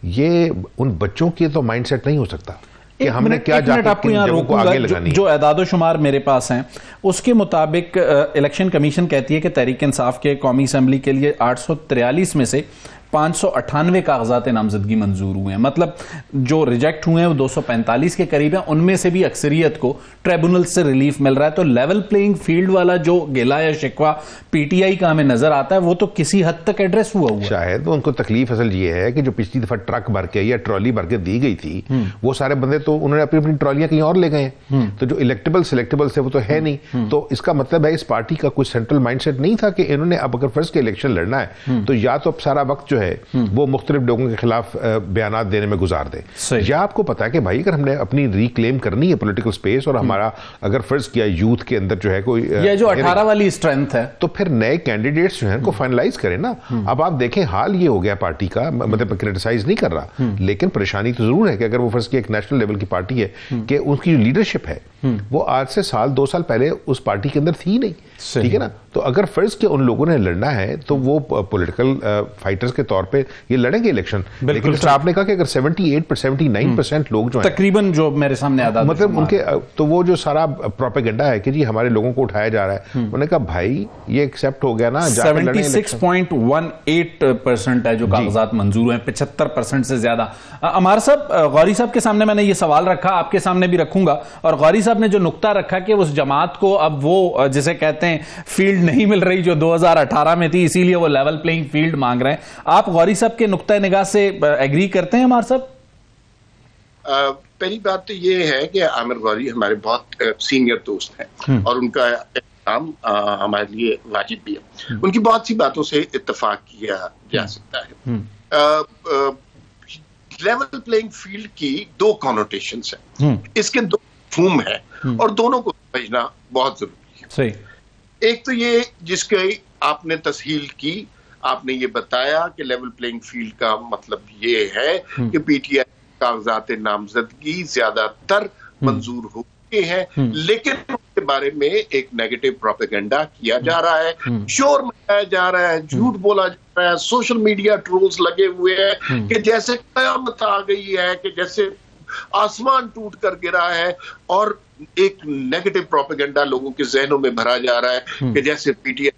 ये उन बच्चों के तो माइंडसेट नहीं हो सकता कि हमने क्या जाकर आपको यहाँ रोकूंगा। जो एदादो शुमार मेरे पास हैं उसके मुताबिक इलेक्शन कमीशन कहती है कि तहरीक इंसाफ के कौमी असेंबली के लिए 843 में से 598 कागजात नामजदगी मंजूर हुए हैं। मतलब जो रिजेक्ट हुए हैं वो 245 के करीब हैं, उनमें से भी अक्सरियत को ट्रिब्यूनल से रिलीफ मिल रहा है। तो लेवल प्लेइंग फील्ड वाला जो गिला या शिकवा पीटीआई का हमें नजर आता है वो तो किसी हद तक एड्रेस हुआ शायद। तो उनको तकलीफ असल ये है कि जो पिछली दफा ट्रक भर के या ट्रॉली भर के दी गई थी, वो सारे बंदे तो उन्होंने अपनी अपनी ट्रॉलियां कहीं और ले गए हैं, तो जो इलेक्टेबल सिलेक्टेबल से वो तो है नहीं। तो इसका मतलब है इस पार्टी का कोई सेंट्रल माइंडसेट नहीं था कि इन्होंने अब अगर फर्स्ट के इलेक्शन लड़ना है तो या तो अब सारा वक्त जो है वो मुख्तलिफ लोगों के खिलाफ बयानात देने में गुजार दे, या आपको पता है कि भाई अगर हमने अपनी रिक्लेम करनी है पॉलिटिकल स्पेस और हमारा अगर फर्ज किया यूथ के अंदर जो है कोई ये जो 18 वाली स्ट्रेंथ है, तो फिर नए कैंडिडेट्स जो हैं उनको फाइनलाइज करें ना। अब आप देखें हाल ये हो गया पार्टी का, मतलब क्रिटिसाइज नहीं कर रहा, लेकिन परेशानी तो जरूर है कि अगर वो फर्ज की एक नेशनल लेवल की पार्टी है कि उसकी जो लीडरशिप है वो आज से साल 2 साल पहले उस पार्टी के अंदर थी नहीं, ठीक है ना। तो अगर फर्ज के उन लोगों ने लड़ना है तो वो पॉलिटिकल फाइटर्स के तौर पे ये लड़ेंगे इलेक्शन। लेकिन आपने कहा कि अगर 78-79% लोग जो तकरीबन जो मेरे सामने आता मतलब उनके, तो वो जो सारा प्रोपेगेंडा है कि जी हमारे लोगों को उठाया जा रहा है, उन्होंने कहा भाई ये एक्सेप्ट हो गया ना। 76.18% है जो कागजात मंजूर हैं, 75% से ज्यादा। अमार साहब, गौरी साहब के सामने मैंने ये सवाल रखा, आपके सामने भी रखूंगा, और गौरी साहब ने जो नुक्ता रखा कि उस जमात को अब वो जिसे कहते हैं फील्ड नहीं मिल रही जो 2018 में थी, इसीलिए वो लेवल प्लेइंग फील्ड मांग रहे हैं। आप गौरी साहब के नुक्ता निगाह से एग्री करते हैं अमार साहब? पहली बात तो ये है कि आमिर गौरी हमारे बहुत सीनियर दोस्त हैं और उनका काम हमारे लिए वाजिब भी है। उनकी बहुत सी बातों से इत्तेफाक किया जा सकता है। लेवल प्लेइंग फील्ड की 2 कॉनोटेशंस हैं, इसके 2 फूम है और दोनों को समझना बहुत जरूरी है। सही। एक तो ये जिसके आपने तस्हील की, आपने ये बताया कि लेवल प्लेइंग फील्ड का मतलब ये है कि पीटीआई कागजात नामजदगी ज्यादातर मंजूर हो गए हैं, लेकिन उसके बारे में एक नेगेटिव प्रोपेगेंडा किया जा रहा है, शोर मचाया जा रहा है, झूठ बोला जा रहा है, सोशल मीडिया ट्रोल्स लगे हुए हैं कि जैसे कयामत आ गई है, कि जैसे आसमान टूट कर गिरा है, और एक नेगेटिव प्रोपेगेंडा लोगों के जहनों में भरा जा रहा है कि जैसे पीटीआई।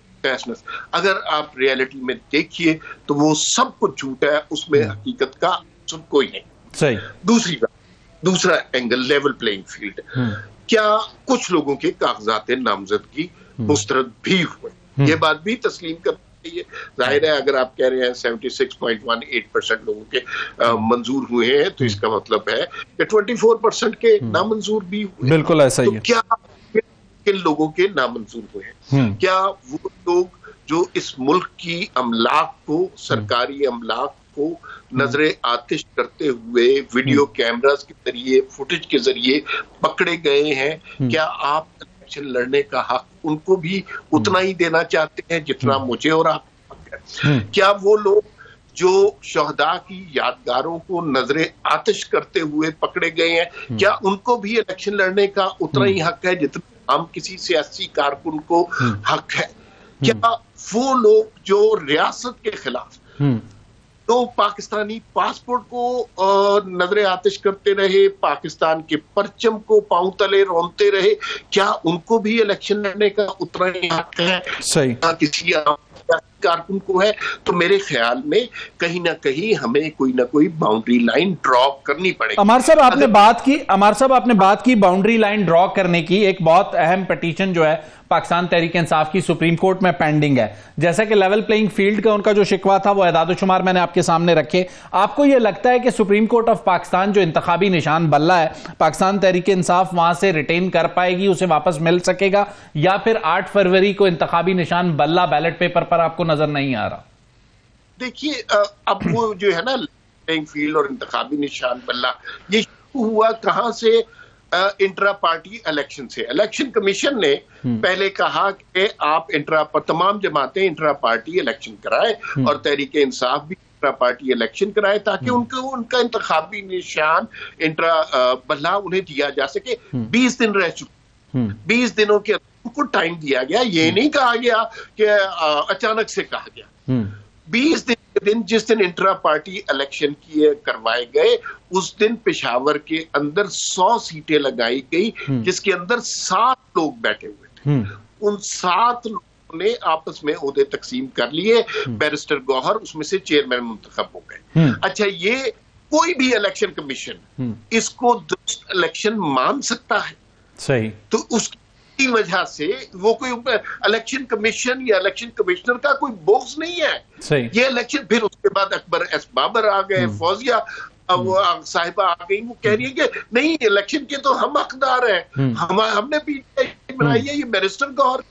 अगर आप रियलिटी में देखिए तो वो सब कुछ झूठ है, उसमें हकीकत का सब कोई नहीं। सही। दूसरी बात, दूसरा एंगल लेवल प्लेइंग फील्ड, क्या कुछ लोगों के कागजात नामजदगी मुस्तरद भी हुए, ये बात भी तस्लीम कर चाहिए। जाहिर है अगर आप कह रहे हैं 76.18% लोगों के मंजूर हुए हैं तो इसका मतलब है कि 24% के नामंजूर भी हुए। बिल्कुल ऐसा ही है। क्या किन लोगों के नामंजूर हुए हैं? क्या वो लोग जो इस मुल्क की अमलाक को, सरकारी अमलाक को नजरे आतिश करते हुए वीडियो कैमरास के जरिए, फुटेज के जरिए पकड़े गए हैं, क्या आप इलेक्शन लड़ने का हक उनको भी उतना ही देना चाहते हैं जितना मुझे और आप है? क्या वो लोग जो शहदा की यादगारों को नजरे आतिश करते हुए पकड़े गए हैं, क्या उनको भी इलेक्शन लड़ने का उतना ही हक है जितना हम किसी सियासी कारकुन को हक है? क्या वो लोग जो रियासत के खिलाफ तो पाकिस्तानी पासपोर्ट को नजरे आतिश करते रहे, पाकिस्तान के परचम को पांव तले रोनते रहे, क्या उनको भी इलेक्शन लड़ने का उतना ही हक है सही किसी कारकुन को है? तो मेरे ख्याल में कहीं ना कहीं हमें कोई ना कोई बाउंड्री लाइन ड्रॉ करनी पड़ेगी। अमर साहब आपने बात की बाउंड्री लाइन ड्रॉ करने की। एक बहुत अहम पिटीशन जो है पाकिस्तान तहरीक इंसाफ की सुप्रीम कोर्ट में पेंडिंग है। जैसा कि लेवल प्लेइंग फील्ड का उनका जो शिकवा था वो एदाद-ओ-शुमार मैंने आपके सामने रखे। आपको यह लगता है कि सुप्रीम कोर्ट ऑफ पाकिस्तान जो इंतखाबी निशान बल्ला है पाकिस्तान तहरीक इंसाफ वहां से रिटेन कर पाएगी, उसे वापस मिल सकेगा, या फिर 8 फरवरी को इंतखाबी निशान बल्ला बैलेट पेपर पर आपको नजर नहीं आ रहा? देखिए, अब वो जो है ना प्लेइंग फील्ड और इंतखाबी निशान बल्ला, ये हुआ कहां से? इंट्रा पार्टी इलेक्शन से। इलेक्शन कमीशन ने पहले कहा कि आप तमाम जमातें इंट्रा पार्टी इलेक्शन कराएं और तहरीक इंसाफ भी इंट्रा पार्टी इलेक्शन कराए ताकि उनका इंतखाबी निशान इंट्रा बल्ला उन्हें दिया जा सके। 20 दिन रह चुके, 20 दिनों के उनको टाइम दिया गया। ये नहीं कहा गया कि अचानक से कहा गया। 20 दिन जिस दिन इंट्रा पार्टी इलेक्शन करवाए गए उस दिन पेशावर के अंदर 100 सीटें लगाई गई जिसके अंदर 7 लोग बैठे हुए थे। उन 7 लोगों ने आपस में ओहदे तकसीम कर लिए। बैरिस्टर गौहर उसमें से चेयरमैन मुंतखब हो गए। अच्छा, ये कोई भी इलेक्शन कमीशन इसको दुरुस्त इलेक्शन मान सकता है? सही। तो उसकी वजह से वो कोई इलेक्शन कमीशन या इलेक्शन कमिश्नर का कोई बोक्स नहीं है। सही। ये इलेक्शन फिर उसके बाद अकबर एस बाबर आ गए, फौजिया साहिबा आ गई, वो कह रही है कि नहीं इलेक्शन के तो हम हकदार हैं, हमने पीटीआई बनाई है। ये बैरिस्टर गौहर,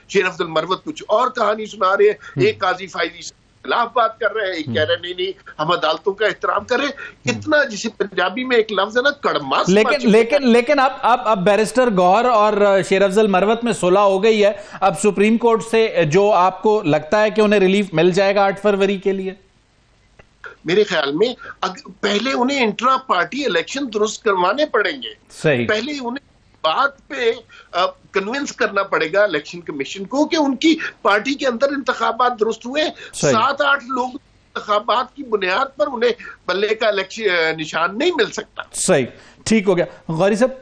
शेर अफजल मरवत कुछ और कहानी सुना रहे हैं। एक काजी फायदी से खिलाफ बात कर रहे हैं, एक कह रहे नहीं हम अदालतों का एहतराम करें। इतना, जिसे पंजाबी में एक लफ्ज है ना, कड़मास। लेकिन अब बैरिस्टर गौहर और शेर अफजल मरवत में सुलह हो गई है। अब सुप्रीम कोर्ट से जो आपको लगता है कि उन्हें रिलीफ मिल जाएगा 8 फरवरी के लिए? मेरे ख्याल में पहले उन्हें इंट्रा पार्टी इलेक्शन दुरुस्त करवाने पड़ेंगे। सही। पहले उन्हें बात पे कन्विंस करना पड़ेगा इलेक्शन कमीशन को कि उनकी पार्टी के अंदर इंतखाबात दुरुस्त हुए। 7-8 लोग इंतखाबात की बुनियाद पर उन्हें बल्ले का इलेक्शन निशान नहीं मिल सकता। सही, ठीक हो गया। गौरी साहब,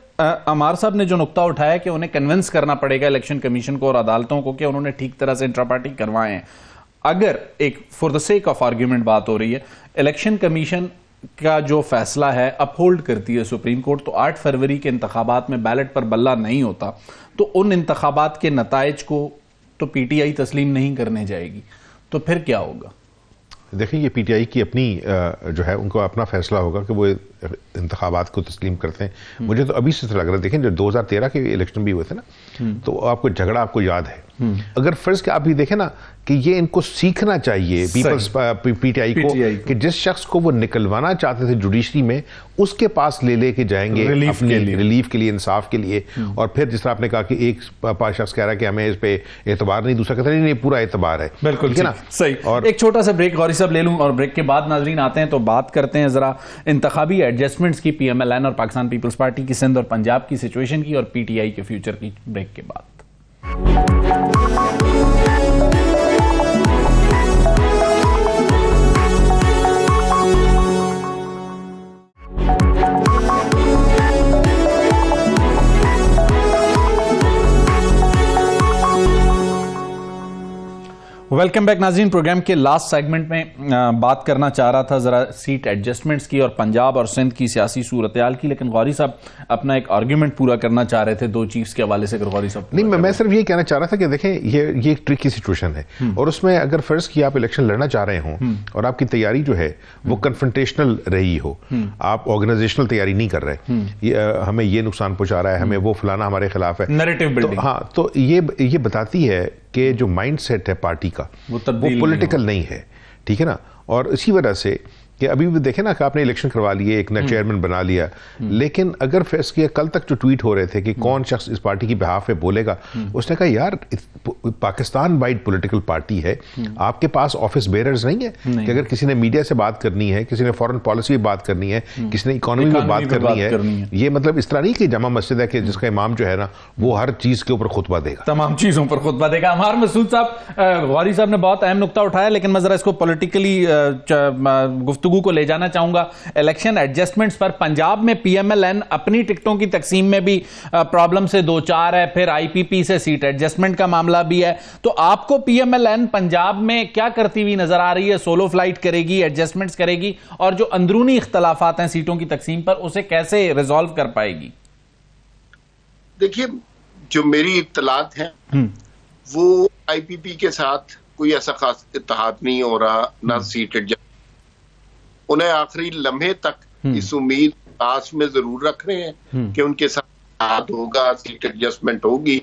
अमार साहब ने जो नुक्ता उठाया कि उन्हें कन्विंस करना पड़ेगा इलेक्शन कमीशन को और अदालतों को कि उन्होंने ठीक तरह से इंट्रा पार्टी करवाए हैं। अगर एक for the sake of argument बात हो रही है, इलेक्शन कमीशन का जो फैसला है अपहोल्ड करती है सुप्रीम कोर्ट, तो 8 फरवरी के इंतखाबात में बैलेट पर बल्ला नहीं होता तो उन इंतखाबात के नताइज को तो पीटीआई तस्लीम नहीं करने जाएगी, तो फिर क्या होगा? देखिए, ये पीटीआई की अपनी जो है उनको अपना फैसला होगा कि वो इंतखाबात को तस्लीम करते हैं। मुझे तो अभी से लग रहा है, देखें जो 2013 के इलेक्शन भी हुए थे ना, तो आपको झगड़ा आपको याद है। अगर फर्ज के आप भी देखें ना कि ये इनको सीखना चाहिए पीपल्स पीटीआई को कि जिस शख्स को वो निकलवाना चाहते थे जुडिशरी में उसके पास लेके जाएंगे अपने रिलीफ के लिए, इंसाफ के लिए। और फिर जिस तरह आपने कहा कि एक शख्स कह रहा है कि हमें इस पे एतबार नहीं, दूसरा कहता नहीं पूरा एतबार है। बिल्कुल ना, सही। और एक छोटा सा ब्रेक गौरी साहब ले लूं और ब्रेक के बाद नाजरीन आते हैं तो बात करते हैं जरा इंतखाबी एडजस्टमेंट्स की, पीएमएलएन और पाकिस्तान पीपल्स पार्टी की सिंध और पंजाब की सिचुएशन की और पीटीआई के फ्यूचर की, ब्रेक के बाद। वेलकम बैक नाज़रीन। प्रोग्राम के लास्ट सेगमेंट में बात करना चाह रहा था जरा सीट एडजस्टमेंट्स की और पंजाब और सिंध की सियासी सूरत-ए-हाल की, लेकिन गौरी साहब अपना एक आर्ग्यूमेंट पूरा करना चाह रहे थे 2 चीफ्स के हवाले से। अगर गौरी साहब नहीं, मैं सिर्फ ये कहना चाह रहा था कि देखें ये एक ट्रिकी सिचुएशन है और उसमें अगर फर्ज की आप इलेक्शन लड़ना चाह रहे हों और आपकी तैयारी जो है वो कन्फ्रंटेशनल रही हो, आप ऑर्गेनाइजेशनल तैयारी नहीं कर रहे, हमें ये नुकसान पहुंचा रहा है, हमें वो फलाना हमारे खिलाफ है, नैरेटिव बिल्डिंग, हाँ, तो ये बताती है कि जो माइंड सेट है पार्टी का वो पॉलिटिकल नहीं है, ठीक है ना। और इसी वजह से कि अभी भी देखे ना कि आपने इलेक्शन करवा लिए, एक नया चेयरमैन बना लिया, लेकिन अगर फैस किया, कल तक जो ट्वीट हो रहे थे कि कौन शख्स इस पार्टी की बिहाफ में बोलेगा, उसने कहा यार पाकिस्तान वाइड पॉलिटिकल पार्टी है, आपके पास ऑफिस बेयरर्स नहीं है कि अगर किसी ने मीडिया से बात करनी है, किसी ने फॉरेन पॉलिसी में बात करनी है, किसी ने इकोनॉमी में बात करनी है, ये मतलब इस तरह नहीं कि जमा मस्जिद है कि जिसका इमाम जो है ना वो हर चीज के ऊपर खुतबा देगा, तमाम चीजों पर खुतबा देगा। अमर मसूद साहब, गौरी साहब ने बहुत अहम नुक्ता उठाया, लेकिन मैं जरा इसको पॉलिटिकली गुफ्तगू को ले जाना चाहूंगा। इलेक्शन एडजस्टमेंट्स पर पंजाब में पीएमएलएन अपनी टिकटों की तकसीम में भी प्रॉब्लम से दो चार है, फिर आईपीपी से सीट एडजस्टमेंट का मामला भी है। तो आपको पीएमएलएन पंजाब में क्या करती हुई नजर आ रही है? सोलो फ्लाइट करेगी, एडजस्टमेंट्स करेगी, और जो अंदरूनी इख्तलाफात हैं सीटों की तकसीम पर, उसे कैसे रिजॉल्व कर पाएगी? देखिए, जो मेरी इत्तलात है वो आईपीपी के साथ कोई ऐसा खास इत्तेहाद नहीं हो रहा, ना सीट एडजस्ट। उन्हें आखिरी लम्हे तक इस उम्मीद आस में जरूर रख रहे हैं कि उनके साथ होगा, सीट एडजस्टमेंट होगी,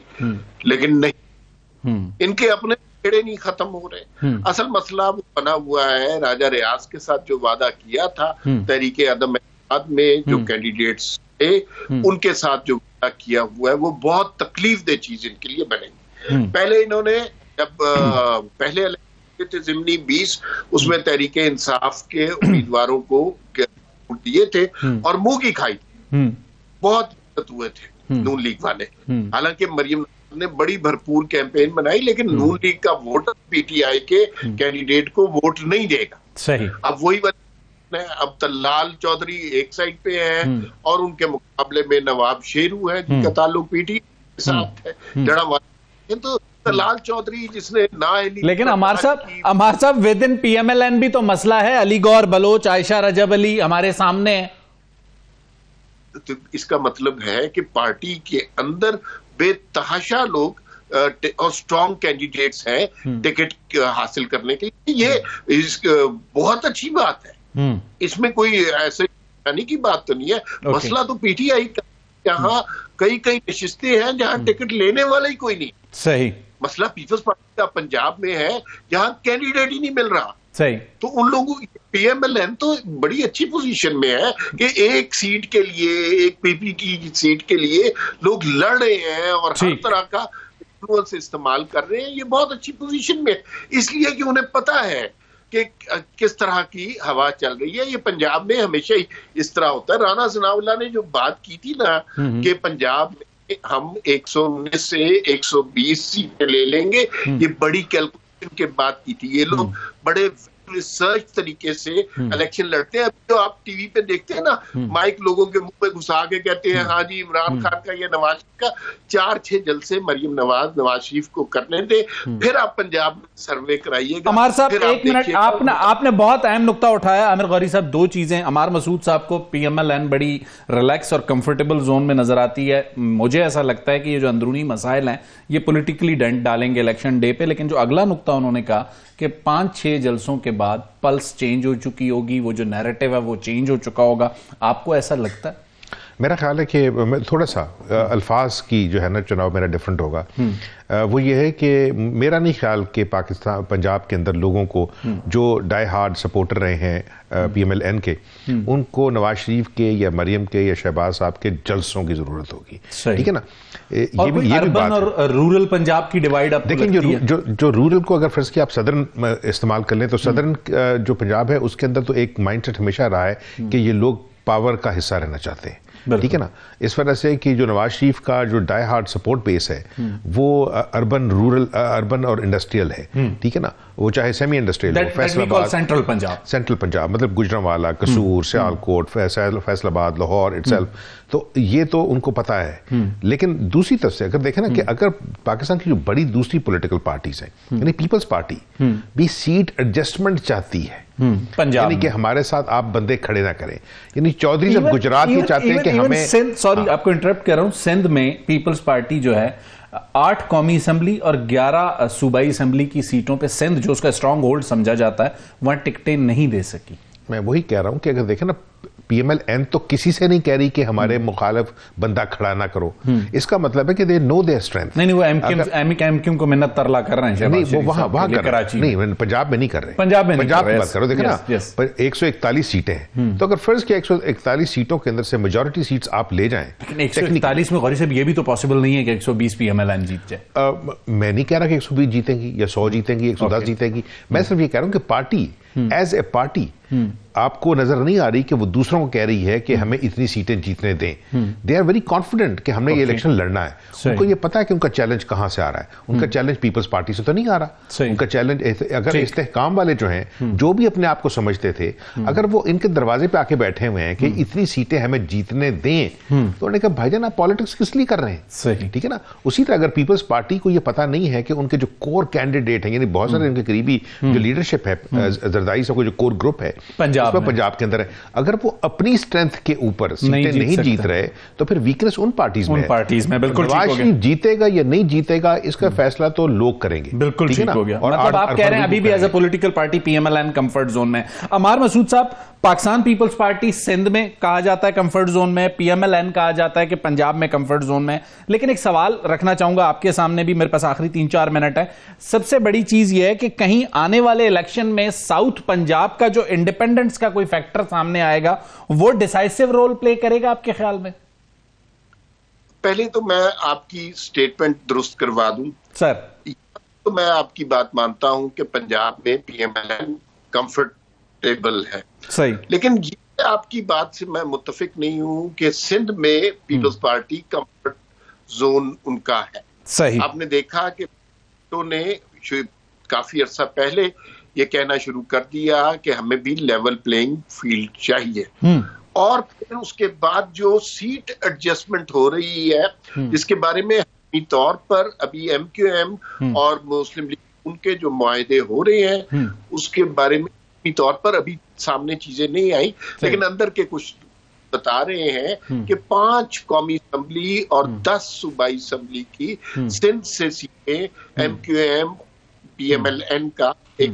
लेकिन नहीं, इनके अपने खेड़े नहीं खत्म हो रहे। असल मसला वो बना हुआ है, राजा रियाज के साथ जो वादा किया था तहरीके अदम में जो कैंडिडेट्स थे, उनके साथ जो वादा किया हुआ है वो बहुत तकलीफदेह चीज इनके लिए बनेगी। पहले इन्होंने जब पहले थे ज़िमनी 20, उसमें तहरीके इंसाफ के उम्मीदवारों को दिए थे और मुंह की खाई थी, बहुत हुए थे नून लीग वाले। हालांकि मरियम ने बड़ी भरपूर कैंपेन बनाई, लेकिन नून लीग का वोटर पीटीआई के कैंडिडेट को वोट नहीं देगा। सही। अब वही अब तलाल चौधरी एक साइड पे है और उनके मुकाबले में नवाब शेरू है जिनका ताल्लुक पीटीआई के साथ है, जड़ा वाले। तो लाल चौधरी जिसने ना, लेकिन अमर साहब विद इन पीएमएलएन भी तो मसला है, अली गौर बलोच, आयशा रजब अली हमारे सामने है। तो इसका मतलब है कि पार्टी के अंदर बेतहाशा लोग और स्ट्रॉन्ग कैंडिडेट्स हैं टिकट हासिल करने के लिए। ये बहुत अच्छी बात है, इसमें कोई ऐसे की बात तो नहीं है। मसला तो पीटीआई का, यहाँ कई नशिस्तें हैं जहां टिकट लेने वाला ही कोई नहीं। सही। मसला पीपल्स पार्टी का पंजाब में है जहां कैंडिडेट ही नहीं मिल रहा। सही। तो उन लोगों, पीएमएलएन तो बड़ी अच्छी पोजीशन में है कि एक सीट के लिए, एक पीपी की सीट के लिए लोग लड़ रहे हैं और हर तरह का इन्फ्लुएंस इस्तेमाल कर रहे हैं। ये बहुत अच्छी पोजीशन में है, इसलिए कि उन्हें पता है कि किस तरह की हवा चल रही है। ये पंजाब में हमेशा ही इस तरह होता है। राणा सनाउल्लाह ने जो बात की थी ना कि पंजाब में हम 119 से 120 सीटें ले लेंगे, ये बड़ी कैलकुलेशन के बाद की थी। ये लोग बड़े रिसर्च तरीके से इलेक्शन लड़ते हैं। अभी तो आप टीवी पे देखते हैं ना, माइक लोगों के मुंह पे घुसा के कहते हैं हाँ जी इमरान खान का या नवाज का 4-6 जलसे मरियम नवाज शरीफ को करने दे, फिर आप पंजाब में सर्वे कराइएगा। अमर साहब, एक मिनट, आपने बहुत अहम नुक्ता उठाया। आमिर गौरी साहब, दो चीजें। अमर मसूद साहब को पीएमएलएन बड़ी रिलैक्स और कंफर्टेबल जोन में नजर आती है। मुझे ऐसा लगता है कि ये जो अंदरूनी मसाइल हैं ये पॉलिटिकली डेंट डालेंगे इलेक्शन डे पे। लेकिन जो अगला नुक्ता उन्होंने कहा कि 5-6 जलसों के बाद पल्स चेंज हो चुकी होगी, वो जो नैरेटिव है वो चेंज हो चुका होगा। आपको ऐसा लगता है? मेरा ख्याल है कि थोड़ा सा अल्फाज की जो है ना चुनाव मेरा डिफरेंट होगा। वो ये है कि मेरा नहीं ख्याल कि पाकिस्तान पंजाब के अंदर लोगों को जो डाई हार्ड सपोर्टर रहे हैं पीएमएलएन के, उनको नवाज शरीफ के या मरियम के या शहबाज साहब के जलसों की जरूरत होगी। ठीक है ना? ये भी बात और रूरल पंजाब की डिवाइड आप देखिए, जो रूरल को अगर फर्ज किया आप सदर्न इस्तेमाल कर लें तो सदर्न जो पंजाब है उसके अंदर तो एक माइंडसेट हमेशा रहा है कि ये लोग पावर का हिस्सा रहना चाहते हैं। ठीक है ना? इस वजह से कि जो नवाज शरीफ का जो डाई हार्ड सपोर्ट बेस है वो अर्बन और इंडस्ट्रियल है। ठीक है ना? वो चाहे सेमी इंडस्ट्रियल हो, फैसलाबाद, सेंट्रल पंजाब मतलब गुजरांवाला, कसूर, सियालकोट, फैसलाबाद, लाहौर इटसेल्फ, तो ये तो उनको पता है। लेकिन दूसरी तरफ से अगर देखें ना कि अगर पाकिस्तान की जो बड़ी दूसरी पॉलिटिकल पार्टीज हैं, यानी पीपल्स पार्टी भी सीट एडजस्टमेंट चाहती है पंजाब, यानी कि हमारे साथ आप बंदे खड़े ना करें। यानी चौधरी जब गुजरात ये चाहते हैं कि हमें, सॉरी आपको इंटरप्ट कर रहा हूं, सिंध में पीपल्स पार्टी जो है 8 कौमी असेंबली और 11 सूबाई असेंबली की सीटों पे सिंध जो उसका स्ट्रांग होल्ड समझा जाता है वहां टिकटें नहीं दे सकी। मैं वही कह रहा हूं कि अगर देखें ना PMLN तो किसी से नहीं कह रही कि हमारे मुखालिफ बंदा खड़ा ना करो। इसका मतलब है कि दे नो देयर स्ट्रेंथ। नहीं, वो एमक्यूएम को मिन्नत तरला कर रहे हैं। नहीं, वो वहां कर रहे हैं, नहीं पंजाब में नहीं कर रहे। पंजाब में की बात करो, देखो ना, पर 141 सीटें हैं, तो अगर फर्ज किया 141 सीटों के अंदर से मेजॉरिटी सीट्स आप ले जाएं, 141 में गौरी साहब ये भी तो पॉसिबल नहीं है कि 120 PMLN जीत जाए। मैं नहीं कह रहा कि 120 जीतेंगी या 100 जीतेंगी, 110 जीतेगी। मैं सिर्फ ये कह रहा हूं कि पार्टी एज ए पार्टी आपको नजर नहीं आ रही कि वो दूसरों को कह रही है कि हमें इतनी सीटें जीतने दें। दे आर वेरी कॉन्फिडेंट कि हमने ये इलेक्शन लड़ना है। उनको ये पता है कि उनका चैलेंज कहां से आ रहा है। उनका चैलेंज पीपल्स पार्टी से तो नहीं आ रहा। उनका चैलेंज, अगर इस्तेहकाम वाले जो हैं, जो भी अपने आप को समझते थे, अगर वो इनके दरवाजे पे आके बैठे हुए हैं कि इतनी सीटें हमें जीतने दें, तो उन्होंने कहा भाईजान आप पॉलिटिक्स किस लिए कर रहे हैं? ठीक है ना। उसी तरह अगर पीपल्स पार्टी को ये पता नहीं है कि उनके जो कोर कैंडिडेट हैं, यानी बहुत सारे उनके करीबी जो लीडरशिप है, जरदारी साहब को जो कोर ग्रुप है पंजाब के अंदर है, अगर वो अपनी स्ट्रेंथ के ऊपर सीटें नहीं जीत रहे, तो फिर वीकनेस उन पार्टीज में। बिल्कुल नवाज शरीफ जीतेगा या नहीं जीतेगा इसका फैसला तो लोग करेंगे। बिल्कुल ठीक हो गया। मतलब आप कह रहे हैं अभी भी as a political party PMLN comfort zone में। अमार मसूद साहब, पाकिस्तान पीपल्स पार्टी सिंध में कहा जाता है कंफर्ट जोन में, PMLN कहा जाता है कि पंजाब में कंफर्ट जोन में। लेकिन एक सवाल रखना चाहूंगा आपके सामने भी, मेरे पास आखिरी 3-4 मिनट है। सबसे बड़ी चीज यह है कि कहीं आने वाले इलेक्शन में साउथ पंजाब का जो इंडिपेंडेंस का कोई फैक्टर सामने आएगा, वो डिसाइसिव रोल प्ले करेगा आपके ख्याल में? पहले तो मैं आपकी स्टेटमेंट दुरुस्त करवा दूं सर। तो मैं आपकी बात मानता हूं कि पंजाब में PMLN कंफर्टेबल है, सही। लेकिन ये आपकी बात से मैं मुत्तफिक नहीं हूं कि सिंध में पीपल्स पार्टी कंफर्ट जोन उनका है, सही। आपने देखा कि तो ने काफी अरसा पहले ये कहना शुरू कर दिया कि हमें भी लेवल प्लेइंग फील्ड चाहिए, और फिर उसके बाद जो सीट एडजस्टमेंट हो रही है, जिसके बारे में तौर पर अभी MQM और मुस्लिम लीग उनके जो मुआहदे हो रहे हैं, उसके बारे में तौर पर अभी सामने चीजें नहीं आई, लेकिन अंदर के कुछ बता रहे हैं कि 5 कौमी असम्बली और 10 सूबाई असम्बली की सिंध से सीटें MQM PMLN का एक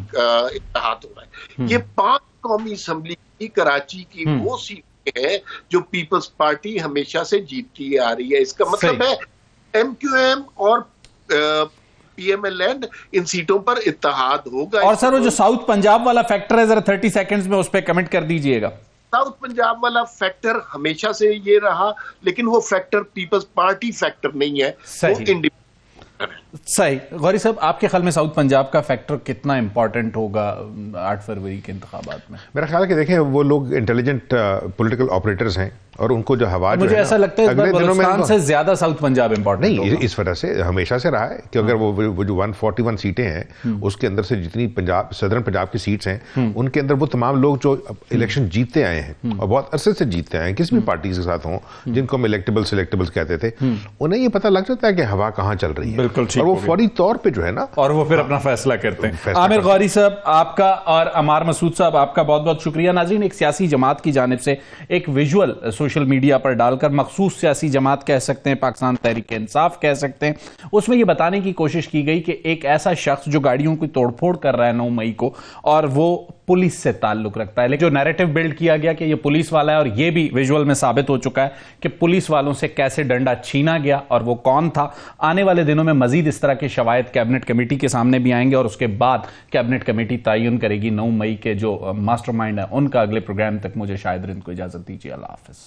इत्तेहाद हो रहा है। ये 5 कौमी असम्बली की कराची की वो सीटें हैं जो पीपल्स पार्टी हमेशा से जीतती आ रही है। इसका मतलब है MQM और PMLN इन सीटों पर इत्तेहाद होगा। और सर वो जो साउथ पंजाब वाला फैक्टर है, जरा 30 सेकंड्स में उस पर कमेंट कर दीजिएगा। साउथ पंजाब वाला फैक्टर हमेशा से ये रहा, लेकिन वो फैक्टर पीपल्स पार्टी फैक्टर नहीं है, वो इंडिपेंडेंट है। सही। गौरी साहब, आपके ख्याल में साउथ पंजाब का फैक्टर कितना इंपॉर्टेंट होगा 8 फरवरी के इंतखाबात में? मेरा ख्याल है कि देखें, वो लोग इंटेलिजेंट पॉलिटिकल ऑपरेटर्स हैं, और उनको जो हवा, मुझे ऐसा लगता है अगले दिनों में से ज्यादा साउथ पंजाब इंपॉर्टेंट नहीं, इस वजह से हमेशा से रहा है कि अगर वो जो 141 सीटें हैं, उसके अंदर से जितनी पंजाब सदर्न पंजाब की सीट्स हैं, उनके अंदर वो तमाम लोग जो इलेक्शन जीतते आए हैं और बहुत अरसे से जीतते आए हैं, किसी भी पार्टी के साथ हों, जिनको हम इलेक्टेबल सिलेक्टेबल्स कहते थे, उन्हें ये पता लग जाता है कि हवा कहाँ चल रही है, बिल्कुल, और वो फौरी तौर पे जो है ना, और वो फिर अपना फैसला करते हैं। आमिर गौरी साहब आपका और अमार मसूद साहब आपका बहुत बहुत शुक्रिया। नाज़रीन, एक सियासी जमात की जानिब से एक विजुअल सोशल मीडिया पर डालकर, मखसूस सियासी जमात कह सकते हैं, पाकिस्तान तहरीक इंसाफ कह सकते हैं, उसमें यह बताने की कोशिश की गई कि एक ऐसा शख्स जो गाड़ियों की तोड़फोड़ कर रहा है 9 मई को, और वो पुलिस से ताल्लुक रखता है, लेकिन जो नैरेटिव बिल्ड किया गया कि ये पुलिस वाला है, और ये भी विजुअल में साबित हो चुका है कि पुलिस वालों से कैसे डंडा छीना गया और वो कौन था। आने वाले दिनों में मजीद इस तरह के शवायद कैबिनेट कमेटी के सामने भी आएंगे, और उसके बाद कैबिनेट कमेटी तयन करेगी 9 मई के जो मास्टरमाइंड है उनका। अगले प्रोग्राम तक मुझे शाहिद रिंद को इजाजत दीजिए। अल्लाह हाफिज।